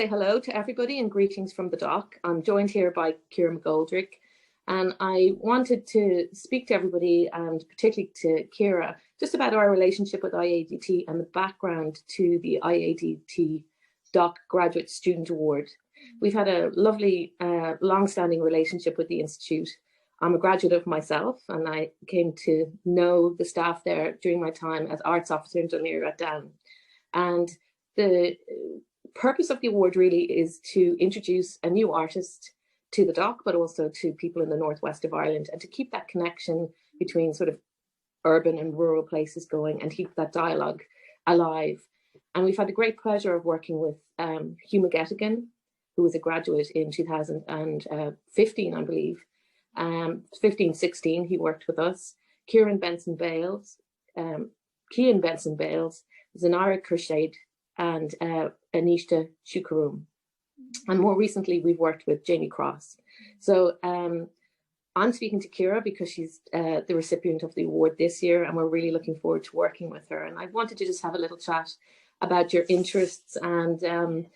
Say hello to everybody and greetings from the dock. I'm joined here by Ciara Mc Goldrick, and I wanted to speak to everybody, and particularly to Ciara, just about our relationship with IADT and the background to the IADT Dock Graduate Student Award. We've had a lovely, long-standing relationship with the Institute. I'm a graduate of myself, and I came to know the staff there during my time as Arts Officer in Laoghaire at Down. And the purpose of the award really is to introduce a new artist to the dock, but also to people in the northwest of Ireland, and to keep that connection between sort of urban and rural places going and keep that dialogue alive. And we've had the great pleasure of working with Hugh McGettigan, who was a graduate in 2015, I believe. 15-16, he worked with us. Kian Benson Bales, Ciara Crusade, and Anishta Chooramun. And more recently, we've worked with Jamie Cross. So I'm speaking to Ciara because she's the recipient of the award this year, and we're really looking forward to working with her. And I wanted to just have a little chat about your interests. And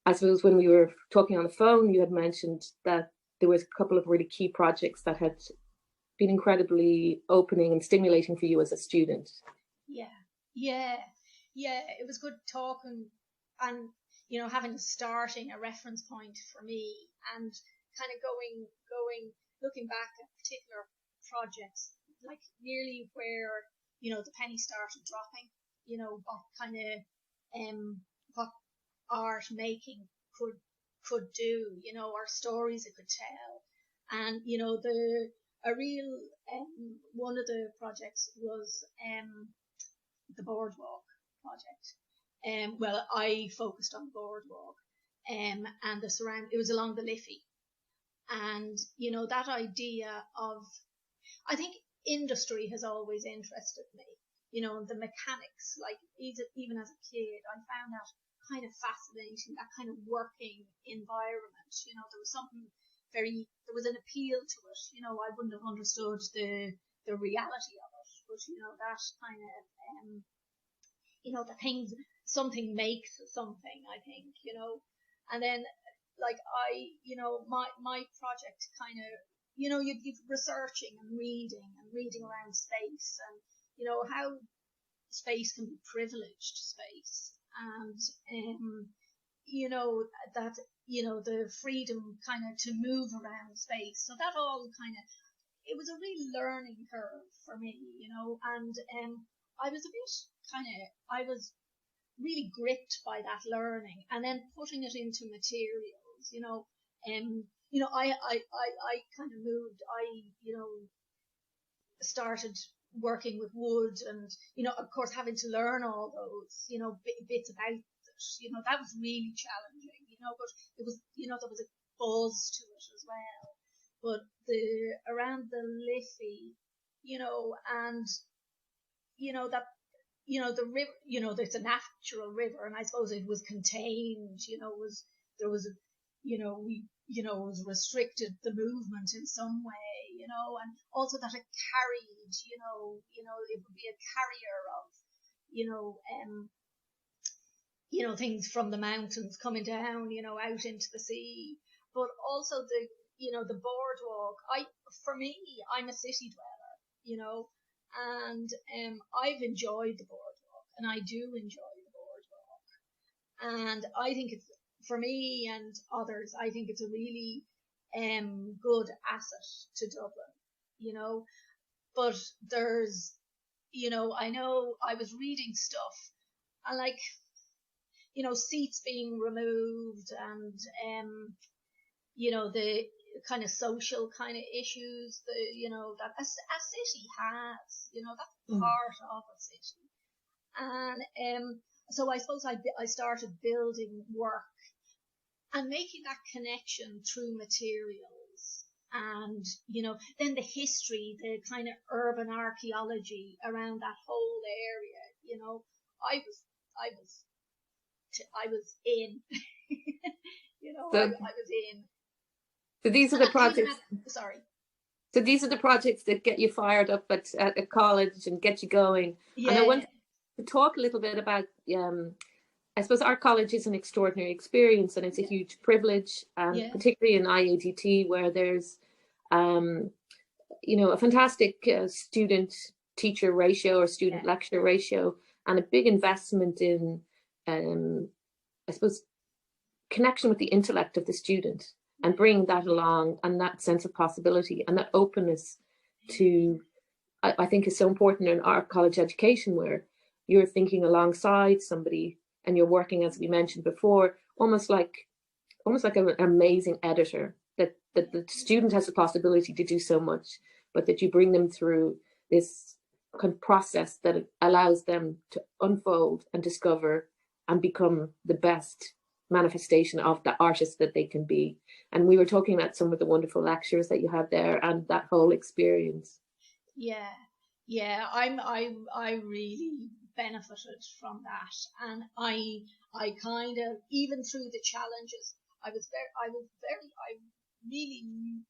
I suppose when we were talking on the phone, you had mentioned that there was a couple of really key projects that had been incredibly opening and stimulating for you as a student. Yeah, it was good talking and, you know, having starting a reference point for me and kind of looking back at particular projects, like nearly where, you know, the penny started dropping, you know, what kind of, what art making could do, you know, or stories it could tell. And, you know, one of the projects was the boardwalk project. Well, I focused on the boardwalk and it was along the Liffey. And, you know, that idea of, I think industry has always interested me, you know, the mechanics, like even as a kid, I found that kind of fascinating, that kind of working environment. You know, there was an appeal to it. You know, I wouldn't have understood the reality of it, but, you know, that kind of, you know, something makes something, I think, you know. And then, like, you know, my project kind of, you know, you're researching and reading around space, and, you know, how space can be privileged space. And, you know, that, you know, the freedom kind of to move around space. So that all kind of, it was a real learning curve for me, you know, and I was really gripped by that learning, and then putting it into materials, you know, you know, I kind of moved, you know, started working with wood, and, you know, of course, having to learn all those, you know, bits about it, you know, that was really challenging, you know, but it was, you know, there was a buzz to it as well. But around the Liffey, you know, and, you know, that, you know, the river, you know, it's a natural river, and I suppose it was contained, you know, it was restricted the movement in some way, you know, and also that it carried, you know, it would be a carrier of, you know, things from the mountains coming down, you know, out into the sea. But also the boardwalk, for me, I'm a city dweller, you know, and I've enjoyed the boardwalk, and I do enjoy the boardwalk. And I think it's, for me and others, I think it's a really good asset to Dublin, you know. But there's, you know, I know I was reading stuff, and, like, you know, seats being removed, and you know, the kind of social kind of issues, you know, that a city has, you know, that's part of a city. And so I suppose I started building work and making that connection through materials, and, you know, then the history, the kind of urban archaeology around that whole area, you know, I was in, you know, I was in. So these are the projects. Sorry. So these are the projects that get you fired up at college and get you going. Yeah. And I want to talk a little bit about I suppose our college is an extraordinary experience, and it's a huge privilege, and particularly in IADT, where there's, a fantastic student-teacher ratio or student-lecturer ratio, and a big investment in, I suppose, connection with the intellect of the student and bringing that along, and that sense of possibility and that openness to, I think, is so important in our college education, where you're thinking alongside somebody and you're working, as we mentioned before, almost like an amazing editor, that the student has the possibility to do so much, but that you bring them through this kind of process that allows them to unfold and discover and become the best manifestation of the artist that they can be. And we were talking about some of the wonderful lectures that you had there and that whole experience. Yeah, I really benefited from that, and I kind of, even through the challenges, I really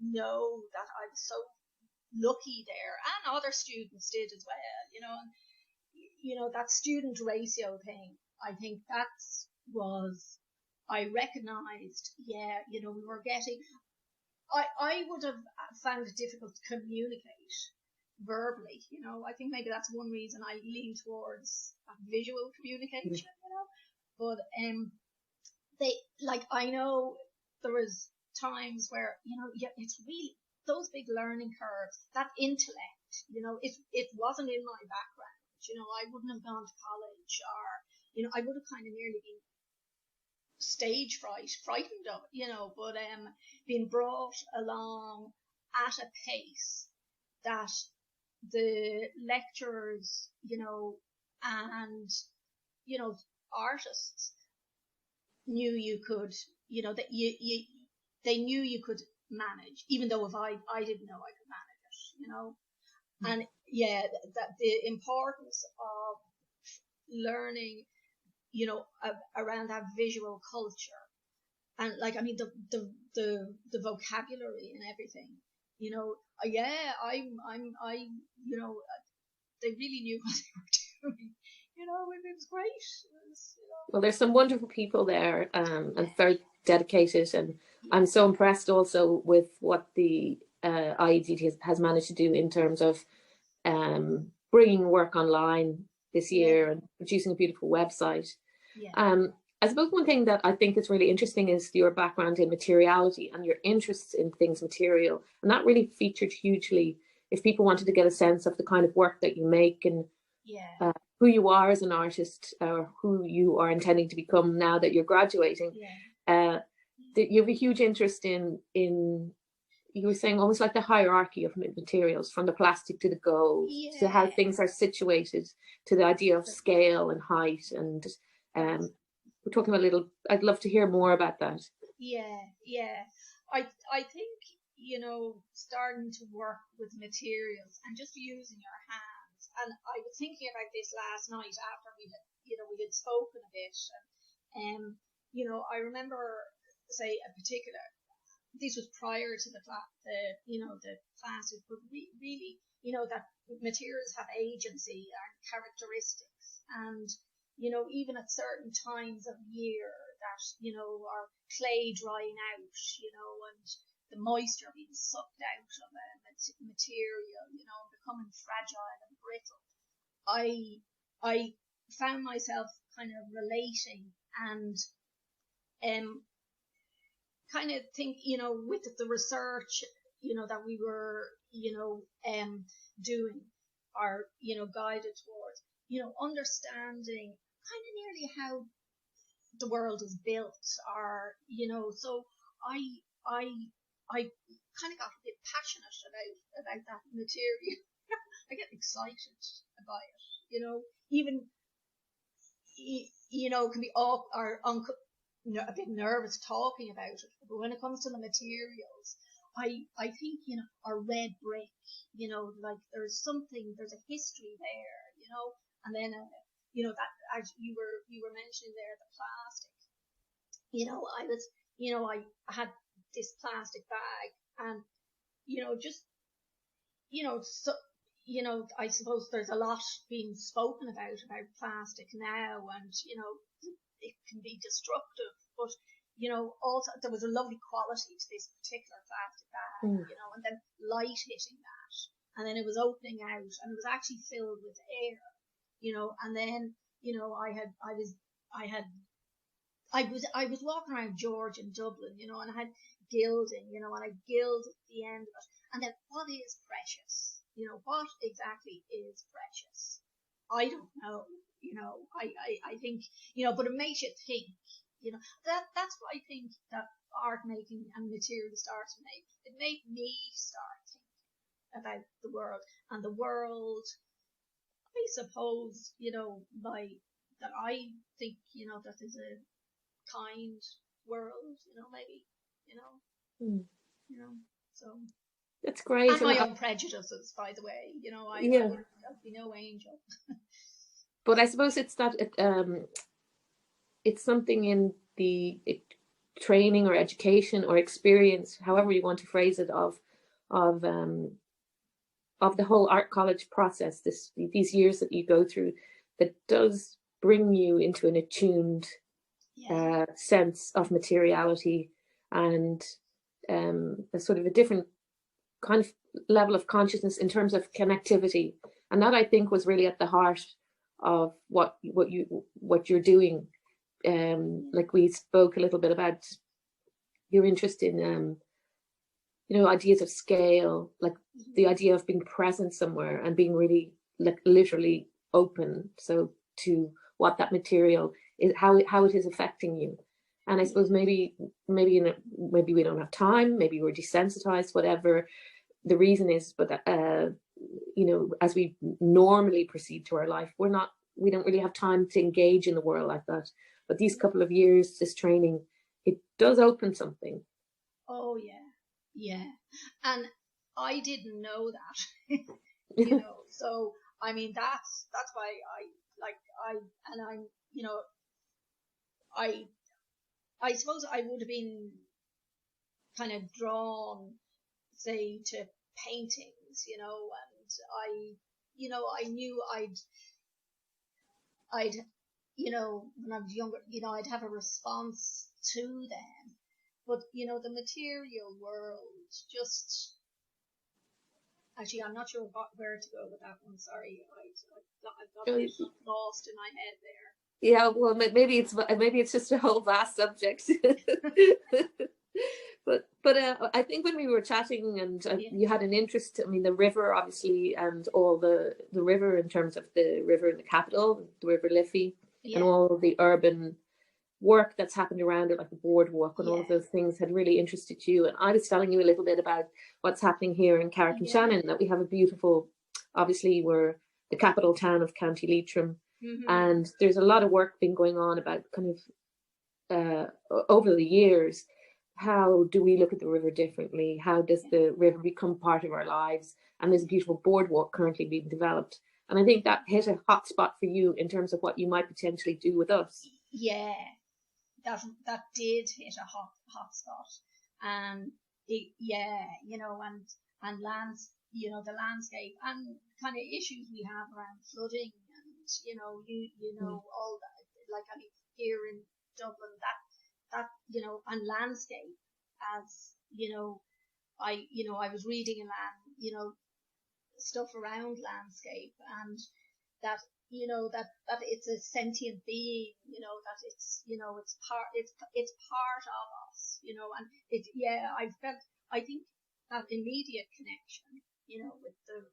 know that I was so lucky there, and other students did as well, and, that student ratio thing, I think I recognized, we were getting, I would have found it difficult to communicate verbally, I think maybe that's one reason I lean towards visual communication, but I know there was times where, it's really those big learning curves, that intellect, it wasn't in my background, I wouldn't have gone to college, or, I would have kind of nearly been stage frightened of it, but being brought along at a pace that the lecturers, and, artists knew you could, that they knew you could manage, even though if I didn't know I could manage it, and that the importance of learning, around that visual culture, and the vocabulary and everything, they really knew what they were doing, it was great. Well, there's some wonderful people there, and very dedicated, and I'm so impressed also with what the IADT has managed to do in terms of bringing work online this year and producing a beautiful website. I suppose one thing that I think is really interesting is your background in materiality and your interests in things material, and that really featured hugely if people wanted to get a sense of the kind of work that you make, and who you are as an artist, or who you are intending to become now that you're graduating. You have a huge interest in you were saying almost like the hierarchy of materials, from the plastic to the gold, to how things are situated, to the idea of scale and height, and we're talking about I'd love to hear more about that. I think, starting to work with materials and just using your hands, and I was thinking about this last night after we had spoken a bit, and I remember, say, a particular, this was prior to the classes, but really, that materials have agency and characteristics, and even at certain times of year that, our clay drying out, and the moisture being sucked out of a material, becoming fragile and brittle. I found myself kind of relating and kind of think, with the research, that we were, doing, or, guided towards, understanding kind of nearly how the world is built, or, so I kind of got a bit passionate about that material. I get excited about it, even, can be off or a bit nervous talking about it, but when it comes to the materials, I think, a red brick, there's a history there, and then, that, as you were mentioning there, the plastic, I had this plastic bag, and, just, so, I suppose there's a lot being spoken about plastic now, and, it can be destructive, but you know, also there was a lovely quality to this particular plastic bag, you know, and then light hitting that, and then it was opening out, and it was actually filled with air, you know, and then, you know, I was walking around George in Dublin, you know, and I had gilding, you know, and I gilded the end of it, and then what is precious? You know, what exactly is precious? I don't know, you know, I think, you know, but it makes you think. You know, that's what I think that art making and materialist art make. It made me start thinking about the world. And the world, I suppose, you know, that I think, you know, that is a kind world, you know, maybe, you know, you know, so. That's great. And my own prejudices, by the way, you know, I'd be no angel. But I suppose it's that, it's something in the training or education or experience, however you want to phrase it, of the whole art college process, these years that you go through, that does bring you into an attuned sense of materiality and a sort of a different kind of level of consciousness in terms of connectivity. And that, I think, was really at the heart of what you're doing. Like we spoke a little bit about your interest in you know, ideas of scale, like the idea of being present somewhere and being really, like, literally open, so to what that material is, how it is affecting you. And I suppose maybe we don't have time, maybe we're desensitized, whatever the reason is, but you know, as we normally proceed to our life, we don't really have time to engage in the world like that. But these couple of years, this training, it does open something. Oh yeah, and I didn't know that, you know. So I mean, that's why I'm, you know, I suppose I would have been kind of drawn, say, to paintings, you know, and you know, I knew I'd, you know, when I was younger, you know, I'd have a response to them. But, you know, the material world just, actually, I'm not sure where to go with that one. Sorry, I've got lost in my head there. Yeah, well, maybe it's just a whole vast subject. But I think when we were chatting and you had an interest, I mean, the river, obviously, and all the river in terms of the river in the capital, the River Liffey, and all the urban work that's happened around it, like the boardwalk and all of those things, had really interested you. And I was telling you a little bit about what's happening here in Carrick-on-Shannon, that we have a beautiful, obviously we're the capital town of County Leitrim, and there's a lot of work been going on about kind of over the years, how do we look at the river differently? How does the river become part of our lives? And there's a beautiful boardwalk currently being developed. And I think that hit a hot spot for you in terms of what you might potentially do with us. Yeah, that did hit a hot spot. And you know, and lands, you know, the landscape and kind of issues we have around flooding and, you know, all that, like, I mean, here in Dublin, that, you know, and landscape, as, you know, I was reading you know, stuff around landscape, and that, you know, that it's a sentient being, you know, that it's, you know, it's part of us, you know, and I think that immediate connection, you know, with the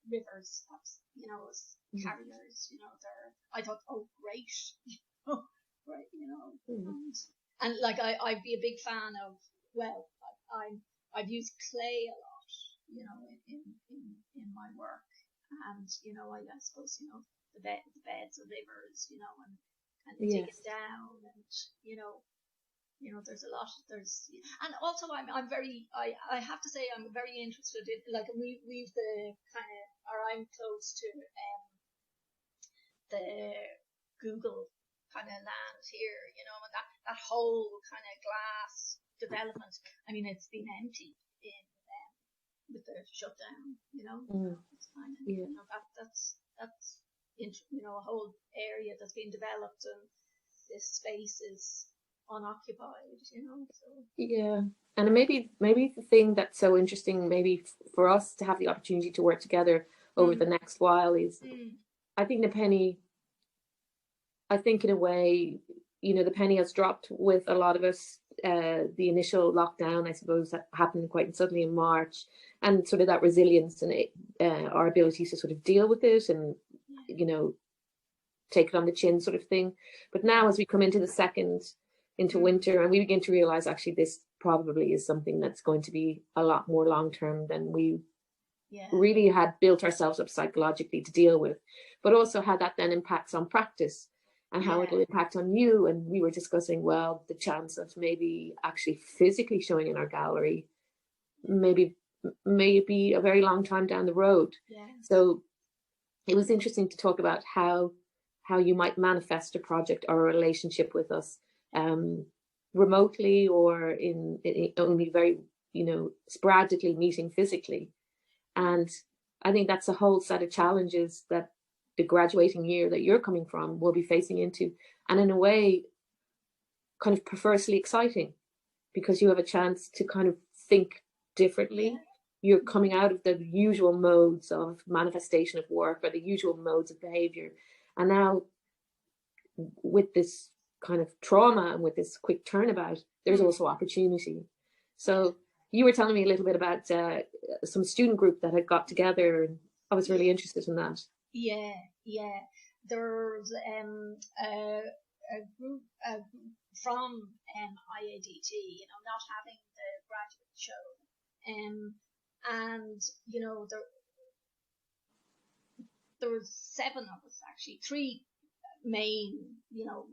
rivers, you know, as carriers, you know, I thought, oh, great, you know, right, you know, and like I'd be a big fan of, well, I've used clay a lot, you know, in my work, and, you know, I suppose, you know, the beds of rivers, you know, and digging down, and, you know, there's a lot, and also I have to say I'm very interested in, like, we've the kind of, or I'm close to the Google kind of land here, you know, and that whole kind of glass development. I mean, it's been empty in with the shutdown, you know. It's kind of, you know, that's you know, a whole area that's been developed, and this space is unoccupied, you know. So yeah, and maybe the thing that's so interesting, maybe for us to have the opportunity to work together over the next while is, I think in a way, you know, the penny has dropped with a lot of us. The initial lockdown, I suppose, that happened quite suddenly in March, and sort of that resilience and our ability to sort of deal with it and, you know, take it on the chin sort of thing. But now as we come into into winter, and we begin to realize actually this probably is something that's going to be a lot more long term than we really had built ourselves up psychologically to deal with, but also how that then impacts on practice and how it'll impact on you. And we were discussing, well, the chance of maybe actually physically showing in our gallery maybe a very long time down the road. So it was interesting to talk about how you might manifest a project or a relationship with us remotely, or in only very, you know, sporadically meeting physically. And I think that's a whole set of challenges that the graduating year that you're coming from will be facing into, and in a way kind of perversely exciting, because you have a chance to kind of think differently. You're coming out of the usual modes of manifestation of work or the usual modes of behavior, and now with this kind of trauma and with this quick turnabout, there's also opportunity. So you were telling me a little bit about some student group that had got together, and I was really interested in that. There's a group from IADT, you know, not having the graduate show, and you know, there was 7 of us, actually 3 main, you know,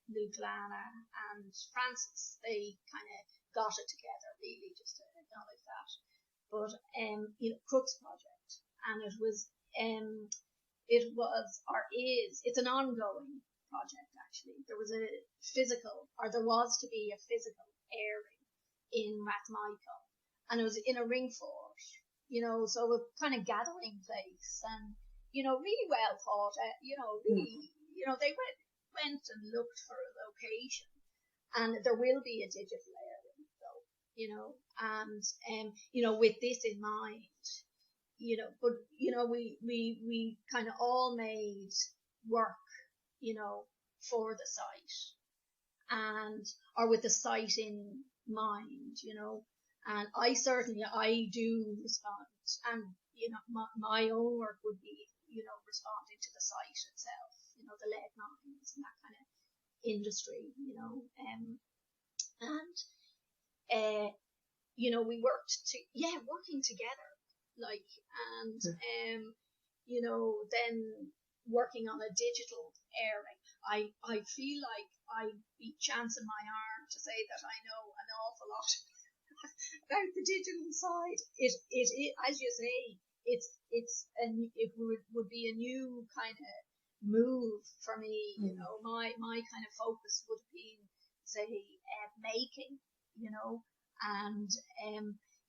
Luke, Lana and Francis. They kind of got it together, really, just to acknowledge that. But you know, Crooks project, and it was or is, it's an ongoing project, actually. There was to be a physical airing in Rathmichael, and it was in a ring fort, you know, so a kind of gathering place, and, you know, really well thought out, you know, really, you know, they went and looked for a location, and there will be a digital airing, though, you know, and you know, with this in mind, you know, but, you know, we kind of all made work, you know, for the site, and, or with the site in mind, you know, and I do respond, and, you know, my own work would be, you know, responding to the site itself, you know, the lead mines and that kind of industry, you know, and you know, we working together, like, and you know, then working on a digital airing. I feel like I'd be chancing my arm to say that I know an awful lot about the digital side. It as you say, it would be a new kind of move for me, you know. My kind of focus would have been, say, making, you know, and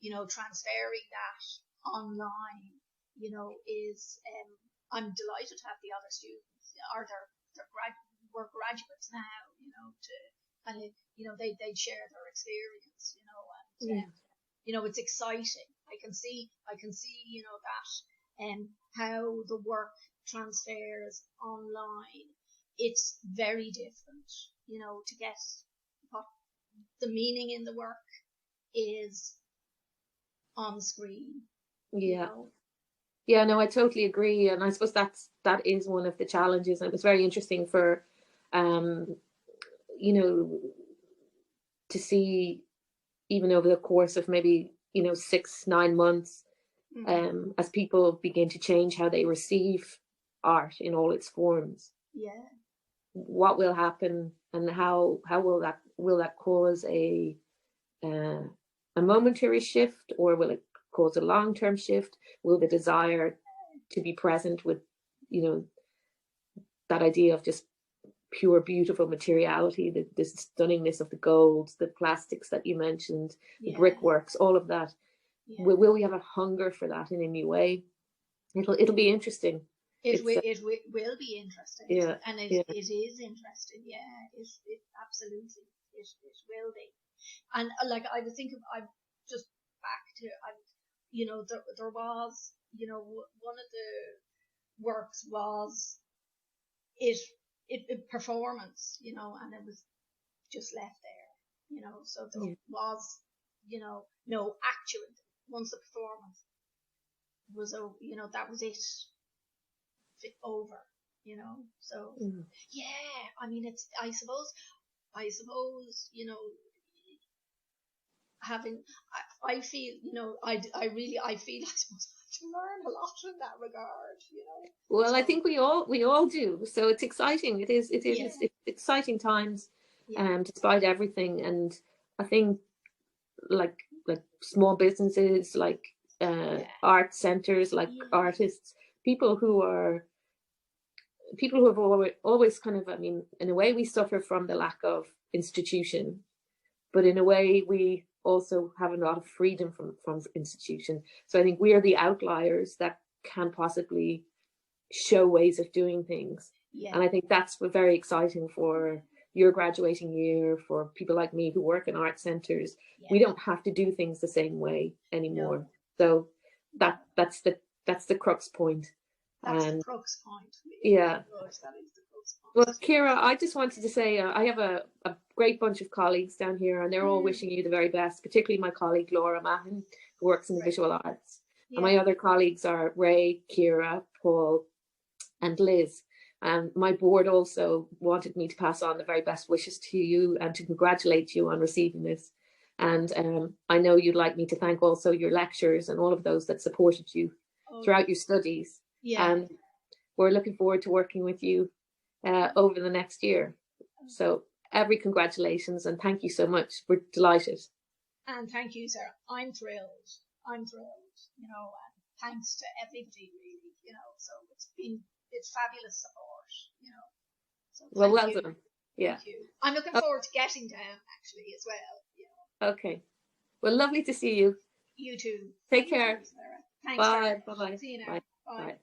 you know, transferring that online, you know, is I'm delighted to have the other students, or we're graduates now, you know, to kind of, you know, they'd share their experience, you know, and you know, it's exciting. I can see, you know, that how the work transfers online. It's very different, you know, to get what the meaning in the work is on screen. You know? Yeah, no, I totally agree, and I suppose that is one of the challenges. And it was very interesting for you know, to see, even over the course of maybe, you know, 6-9 months, as people begin to change how they receive art in all its forms. What will happen, and how will that cause a momentary shift, or will it cause a long-term shift? Will the desire to be present with, you know, that idea of just pure, beautiful materiality, the stunningness of the golds, the plastics that you mentioned, the brickworks, all of that. Will we have a hunger for that in a new way? It'll be interesting. It will be interesting. Yeah, And it is interesting. Yeah, it absolutely it will be. And like I was thinking, I'm just back to there was one of the works was it performance, and it was just left there, so there was no actual once the performance was that was it over, so I mean it's I suppose having I feel I feel I suppose I have to learn a lot in that regard, Well, so, I think we all do, so it's exciting. It's exciting times, despite everything. And I think like small businesses, like art centers, like artists, people who have always kind of, I mean, in a way we suffer from the lack of institution, but in a way we also have a lot of freedom from institution. So I think we are the outliers that can possibly show ways of doing things. And I think that's very exciting for your graduating year, for people like me who work in art centers. We don't have to do things the same way anymore. So that's the crux point. That's the crux point. Yeah. That is the crux point. Well, Ciara, I just wanted to say I have a great bunch of colleagues down here, and they're all wishing you the very best, particularly my colleague Laura Mahon, who works in the visual arts. And my other colleagues are Ray, Ciara, Paul, and Liz. My board also wanted me to pass on the very best wishes to you and to congratulate you on receiving this. And I know you'd like me to thank also your lecturers and all of those that supported you throughout your studies. And we're looking forward to working with you over the next year. So every congratulations and thank you so much. We're delighted. And thank you, Sarah. I'm thrilled. And thanks to everybody, really, so it's fabulous support, So well done. Yeah. Thank you. I'm looking forward to getting down actually as well, Okay. Well, lovely to see you. You too. Take care. Sarah. Thanks, Bye. Sarah. Bye-bye. See you now. Bye. Bye.